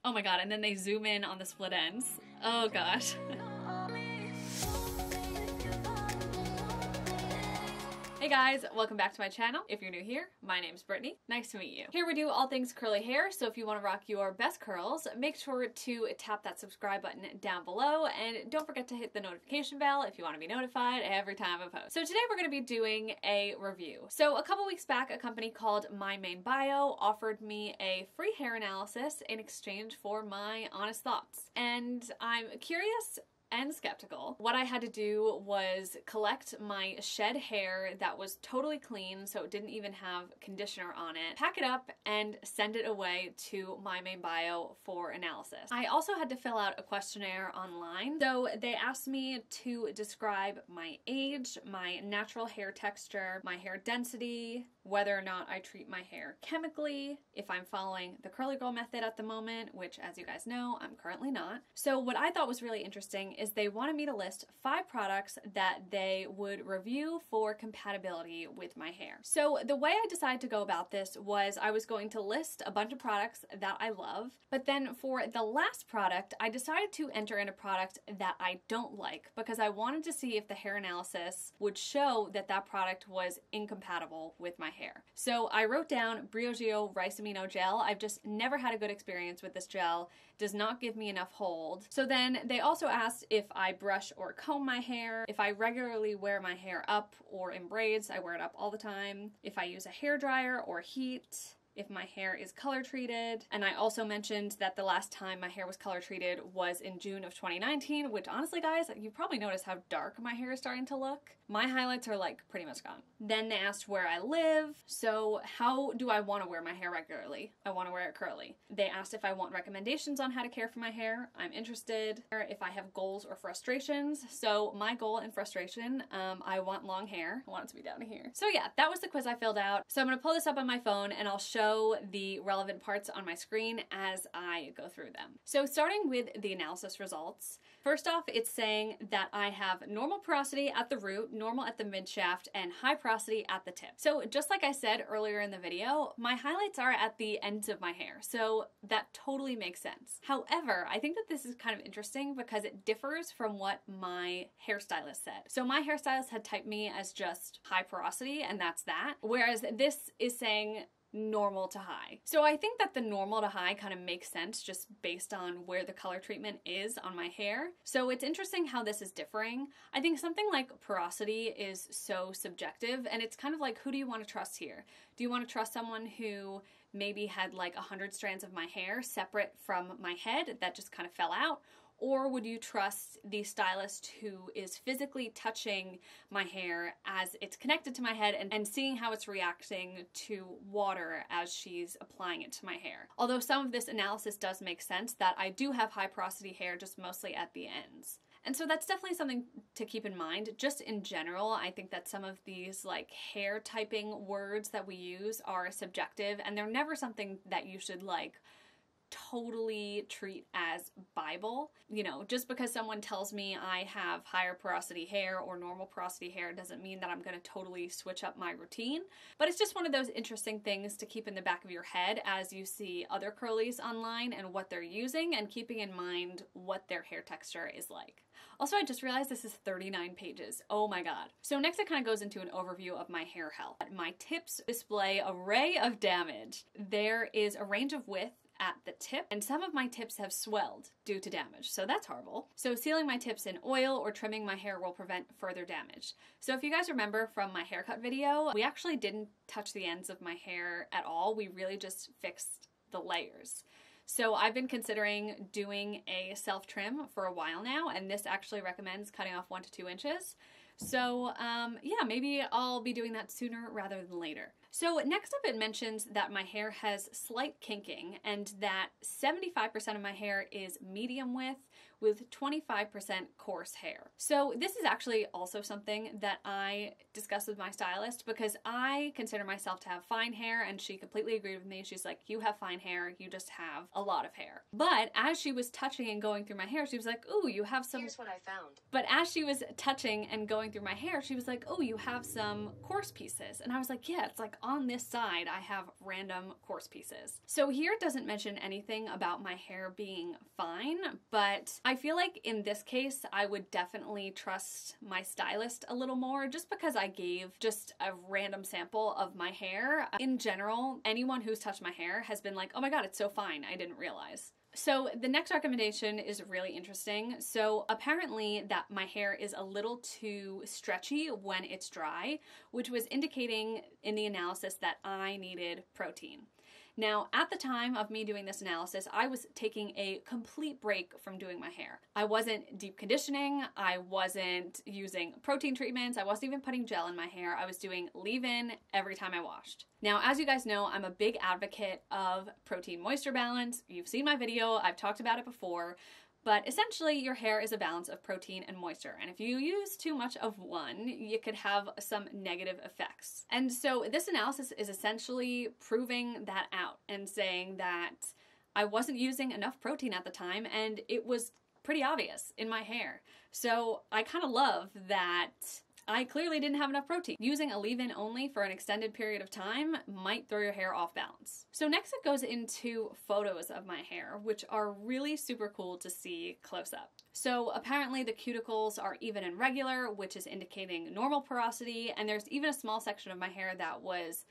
Oh my god, and then they zoom in on the split ends. Oh gosh. Hey guys, welcome back to my channel. If you're new here, my name's Brittany. Nice to meet you. Here we do all things curly hair, so if you want to rock your best curls, make sure to tap that subscribe button down below, and don't forget to hit the notification bell if you want to be notified every time I post. So today we're going to be doing a review. So a couple weeks back, a company called matthieu offered me a free hair analysis in exchange for my honest thoughts. And I'm curious and skeptical. What I had to do was collect my shed hair that was totally clean, so it didn't even have conditioner on it, pack it up, and send it away to matthieu for analysis. I also had to fill out a questionnaire online. So they asked me to describe my age, my natural hair texture, my hair density, whether or not I treat my hair chemically, if I'm following the curly girl method at the moment, which as you guys know, I'm currently not. So what I thought was really interesting is they wanted me to list 5 products that they would review for compatibility with my hair. So the way I decided to go about this was I was going to list a bunch of products that I love, but then for the last product, I decided to enter in a product that I don't like because I wanted to see if the hair analysis would show that that product was incompatible with my hair. So I wrote down Briogeo Rice Amino Gel. I've just never had a good experience with this gel. Does not give me enough hold. So then they also asked if I brush or comb my hair, if I regularly wear my hair up or in braids. I wear it up all the time. If I use a hair dryer or heat, if my hair is color treated. And I also mentioned that the last time my hair was color treated was in June of 2019, which honestly guys, you probably noticed how dark my hair is starting to look. My highlights are like pretty much gone. Then they asked where I live. So how do I want to wear my hair regularly? I want to wear it curly. They asked if I want recommendations on how to care for my hair. I'm interested. If I have goals or frustrations. So my goal and frustration, I want long hair. I want it to be down here. So yeah, that was the quiz I filled out. So I'm going to pull this up on my phone and I'll show the relevant parts on my screen as I go through them. So starting with the analysis results, first off, it's saying that I have normal porosity at the root, normal at the mid shaft, and high porosity at the tip. So just like I said earlier in the video, my highlights are at the ends of my hair, so that totally makes sense. However, I think that this is kind of interesting because it differs from what my hairstylist said. So my hairstylist had typed me as just high porosity, and that's that, whereas this is saying normal to high. So I think that the normal to high kind of makes sense just based on where the color treatment is on my hair. So it's interesting how this is differing. I think something like porosity is so subjective, and it's kind of like, who do you want to trust here? Do you want to trust someone who maybe had like 100 strands of my hair separate from my head that just kind of fell out? Or would you trust the stylist who is physically touching my hair as it's connected to my head and seeing how it's reacting to water as she's applying it to my hair? Although some of this analysis does make sense that I do have high porosity hair, just mostly at the ends. And so that's definitely something to keep in mind. Just in general, I think that some of these like hair typing words that we use are subjective, and they're never something that you should like totally treat as Bible. You know, just because someone tells me I have higher porosity hair or normal porosity hair doesn't mean that I'm going to totally switch up my routine. But it's just one of those interesting things to keep in the back of your head as you see other curlies online and what they're using, and keeping in mind what their hair texture is like. Also, I just realized this is 39 pages. Oh my god. So next it kind of goes into an overview of my hair health. My tips display an array of damage. There is a range of width at the tip, and some of my tips have swelled due to damage, so that's horrible. So sealing my tips in oil or trimming my hair will prevent further damage. So if you guys remember from my haircut video, we actually didn't touch the ends of my hair at all. We really just fixed the layers. So I've been considering doing a self-trim for a while now, and this actually recommends cutting off 1 to 2 inches. So yeah, maybe I'll be doing that sooner rather than later. So next up it mentions that my hair has slight kinking and that 75% of my hair is medium width, with 25% coarse hair. So this is actually also something that I discussed with my stylist because I consider myself to have fine hair, and she completely agreed with me. She's like, you have fine hair, you just have a lot of hair. But as she was touching and going through my hair, she was like, ooh, you have some... Here's what I found. But as she was touching and going through my hair, she was like, oh, you have some coarse pieces. And I was like, yeah, it's like on this side, I have random coarse pieces. So here it doesn't mention anything about my hair being fine, but I feel like in this case, I would definitely trust my stylist a little more just because I gave just a random sample of my hair. In general, anyone who's touched my hair has been like, oh my God, it's so fine, I didn't realize. So the next recommendation is really interesting. So apparently that my hair is a little too stretchy when it's dry, which was indicating in the analysis that I needed protein. Now, at the time of me doing this analysis, I was taking a complete break from doing my hair. I wasn't deep conditioning, I wasn't using protein treatments, I wasn't even putting gel in my hair. I was doing leave-in every time I washed. Now, as you guys know, I'm a big advocate of protein moisture balance. You've seen my video, I've talked about it before. But essentially, your hair is a balance of protein and moisture. And if you use too much of one, you could have some negative effects. And so this analysis is essentially proving that out and saying that I wasn't using enough protein at the time, and it was pretty obvious in my hair. So I kind of love that I clearly didn't have enough protein. Using a leave-in only for an extended period of time might throw your hair off balance. So next it goes into photos of my hair, which are really super cool to see close up. So apparently the cuticles are even and regular, which is indicating normal porosity, and there's even a small section of my hair that was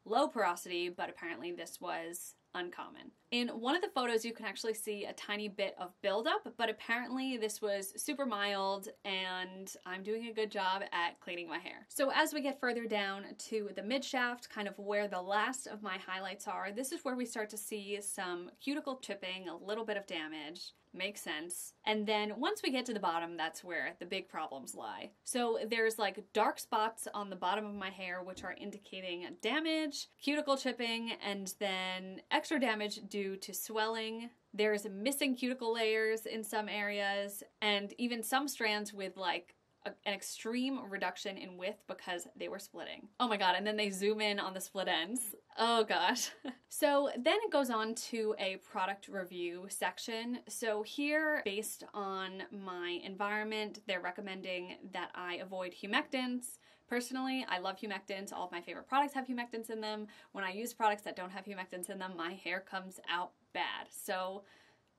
low porosity, but apparently this was uncommon. In one of the photos, you can actually see a tiny bit of buildup, but apparently this was super mild and I'm doing a good job at cleaning my hair. So as we get further down to the mid shaft, kind of where the last of my highlights are, this is where we start to see some cuticle chipping, a little bit of damage. Makes sense. And then once we get to the bottom, that's where the big problems lie. So there's like dark spots on the bottom of my hair, which are indicating damage, cuticle chipping, and then extra damage due to swelling. There's missing cuticle layers in some areas, and even some strands with like an extreme reduction in width because they were splitting. Oh my God, and then they zoom in on the split ends. Oh gosh. So then it goes on to a product review section. So here, based on my environment, they're recommending that I avoid humectants. Personally, I love humectants. All of my favorite products have humectants in them. When I use products that don't have humectants in them, my hair comes out bad. So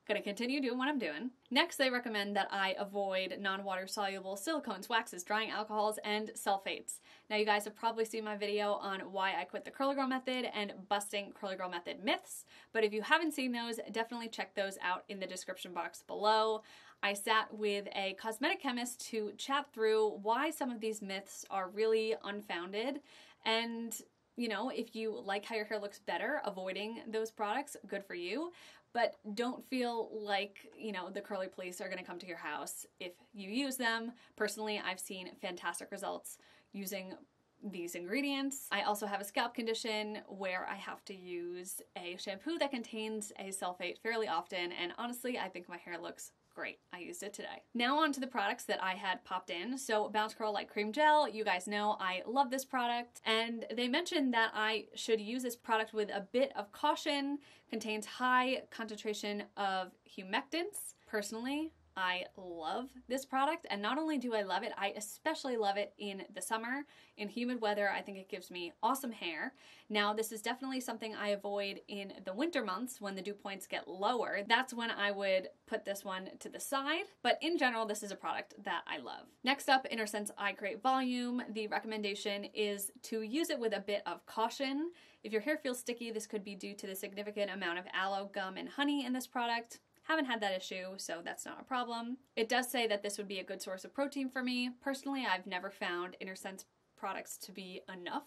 gonna continue doing what I'm doing. Next, they recommend that I avoid non-water soluble silicones, waxes, drying alcohols, and sulfates. Now, you guys have probably seen my video on why I quit the Curly Girl method and busting Curly Girl method myths, but if you haven't seen those, definitely check those out in the description box below. I sat with a cosmetic chemist to chat through why some of these myths are really unfounded, and you know, if you like how your hair looks better, avoiding those products, good for you. But don't feel like, you know, the curly police are going to come to your house if you use them. Personally, I've seen fantastic results using these ingredients. I also have a scalp condition where I have to use a shampoo that contains a sulfate fairly often, and honestly, I think my hair looks great. I used it today. Now on to the products that I had popped in. So Bounce Curl Light Cream Gel, you guys know I love this product, and they mentioned that I should use this product with a bit of caution. Contains high concentration of humectants. Personally, I love this product, and not only do I love it, I especially love it in the summer. In humid weather, I think it gives me awesome hair. Now, this is definitely something I avoid in the winter months when the dew points get lower. That's when I would put this one to the side, but in general, this is a product that I love. Next up, InnerSense Eye Create Volume. The recommendation is to use it with a bit of caution. If your hair feels sticky, this could be due to the significant amount of aloe, gum, and honey in this product. Haven't had that issue, so that's not a problem. It does say that this would be a good source of protein for me. Personally, I've never found InnerSense products to be enough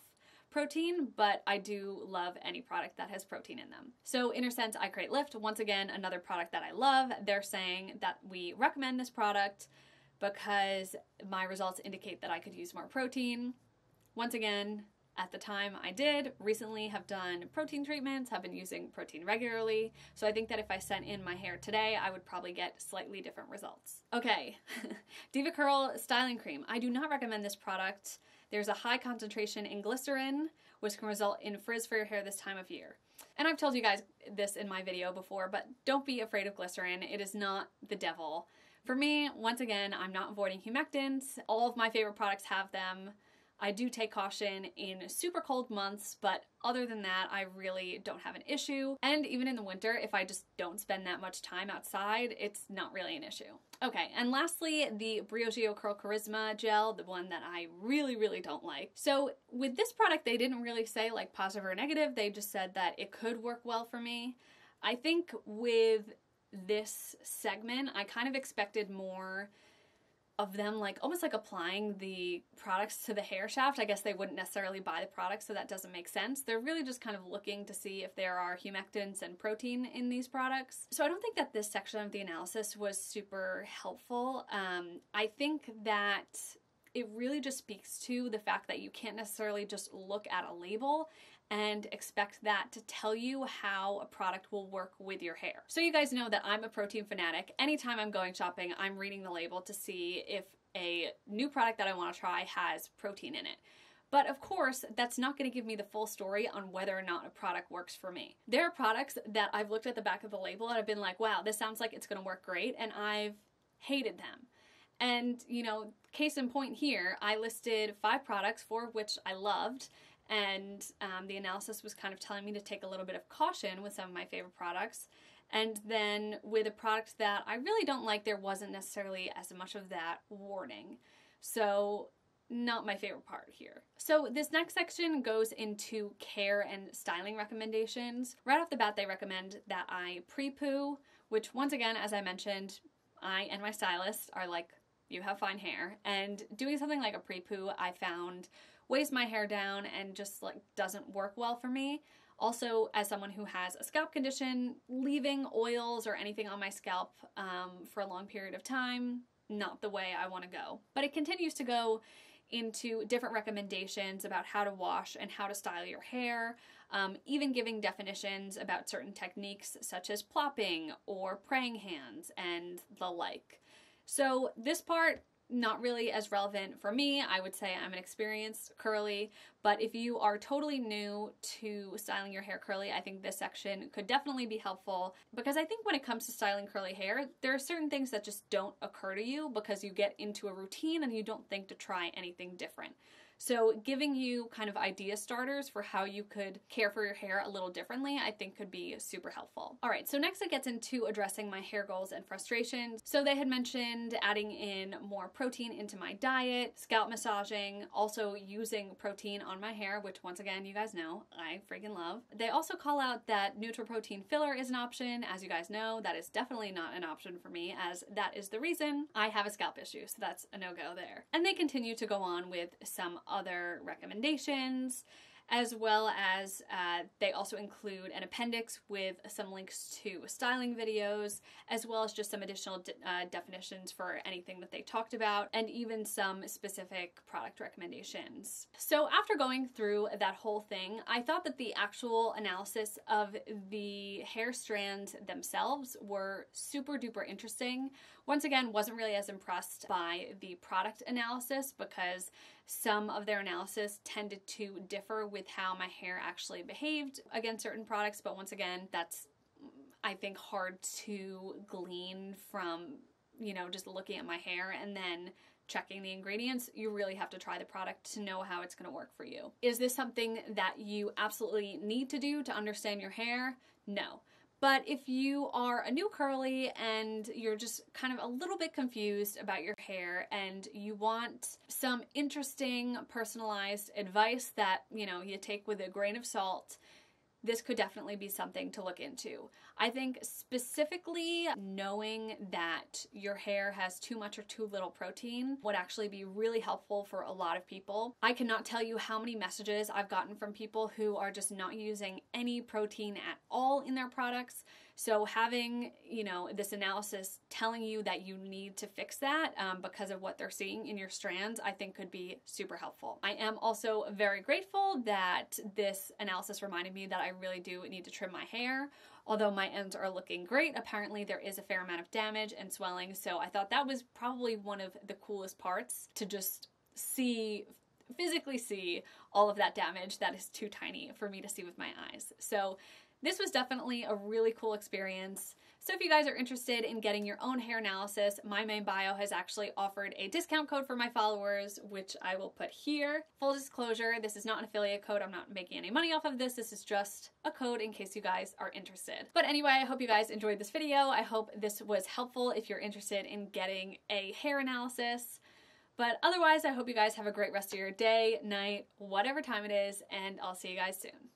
protein, but I do love any product that has protein in them. So InnerSense Eye Create Lift, once again, another product that I love. They're saying that we recommend this product because my results indicate that I could use more protein. Once again, at the time I did. Recently have done protein treatments, have been using protein regularly. So I think that if I sent in my hair today, I would probably get slightly different results. Okay, Diva Curl Styling Cream. I do not recommend this product. There's a high concentration in glycerin, which can result in frizz for your hair this time of year. And I've told you guys this in my video before, but don't be afraid of glycerin. It is not the devil. For me, once again, I'm not avoiding humectants. All of my favorite products have them. I do take caution in super cold months, but other than that, I really don't have an issue. And even in the winter, if I just don't spend that much time outside, it's not really an issue. Okay, and lastly, the Briogeo Curl Charisma Gel, the one that I really don't like. So with this product, they didn't really say like positive or negative. They just said that it could work well for me. I think with this segment, I kind of expected more of them like almost like applying the products to the hair shaft. I guess they wouldn't necessarily buy the product, so that doesn't make sense. They're really just kind of looking to see if there are humectants and protein in these products. So I don't think that this section of the analysis was super helpful. I think that it really just speaks to the fact that you can't necessarily just look at a label and expect that to tell you how a product will work with your hair. So you guys know that I'm a protein fanatic. Anytime I'm going shopping, I'm reading the label to see if a new product that I want to try has protein in it. But of course, that's not going to give me the full story on whether or not a product works for me. There are products that I've looked at the back of the label and I've been like, wow, this sounds like it's going to work great, and I've hated them. And, you know, case in point here, I listed 5 products, 4 of which I loved, and the analysis was kind of telling me to take a little bit of caution with some of my favorite products. And then with a product that I really don't like, there wasn't necessarily as much of that warning. So not my favorite part here. So this next section goes into care and styling recommendations. Right off the bat, they recommend that I pre-poo, which once again, as I mentioned, I and my stylist are like, you have fine hair. And doing something like a pre-poo, I found weighs my hair down and just like doesn't work well for me. Also, as someone who has a scalp condition, leaving oils or anything on my scalp for a long period of time, not the way I want to go. But it continues to go into different recommendations about how to wash and how to style your hair, even giving definitions about certain techniques such as plopping or praying hands and the like. So this part, not really as relevant for me. I would say I'm an experienced curly, but if you are totally new to styling your hair curly, I think this section could definitely be helpful, because I think when it comes to styling curly hair, there are certain things that just don't occur to you because you get into a routine and you don't think to try anything different. So giving you kind of idea starters for how you could care for your hair a little differently, I think could be super helpful. All right, so next it gets into addressing my hair goals and frustrations. So they had mentioned adding in more protein into my diet, scalp massaging, also using protein on my hair, which once again, you guys know, I freaking love. They also call out that neutral protein filler is an option. As you guys know, that is definitely not an option for me, as that is the reason I have a scalp issue, so that's a no-go there. And they continue to go on with some other recommendations, as well as they also include an appendix with some links to styling videos, as well as just some additional definitions for anything that they talked about, and even some specific product recommendations. So after going through that whole thing, I thought that the actual analysis of the hair strands themselves were super duper interesting. Once again, wasn't really as impressed by the product analysis because some of their analysis tended to differ with how my hair actually behaved against certain products. But once again, that's, I think, hard to glean from, you know, just looking at my hair and then checking the ingredients. You really have to try the product to know how it's going to work for you. Is this something that you absolutely need to do to understand your hair? No. But if you are a new curly and you're just kind of a little bit confused about your hair and you want some interesting personalized advice that, you know, you take with a grain of salt, this could definitely be something to look into. I think specifically knowing that your hair has too much or too little protein would actually be really helpful for a lot of people. I cannot tell you how many messages I've gotten from people who are just not using any protein at all in their products, So having, you know, this analysis telling you that you need to fix that because of what they're seeing in your strands, I think could be super helpful. I am also very grateful that this analysis reminded me that I really do need to trim my hair. Although my ends are looking great, apparently there is a fair amount of damage and swelling, so I thought that was probably one of the coolest parts, to just physically see all of that damage that is too tiny for me to see with my eyes. So this was definitely a really cool experience. So if you guys are interested in getting your own hair analysis, My Main Bio has actually offered a discount code for my followers, which I will put here. Full disclosure, this is not an affiliate code. I'm not making any money off of this. This is just a code in case you guys are interested. But anyway, I hope you guys enjoyed this video. I hope this was helpful if you're interested in getting a hair analysis. But otherwise, I hope you guys have a great rest of your day, night, whatever time it is, and I'll see you guys soon.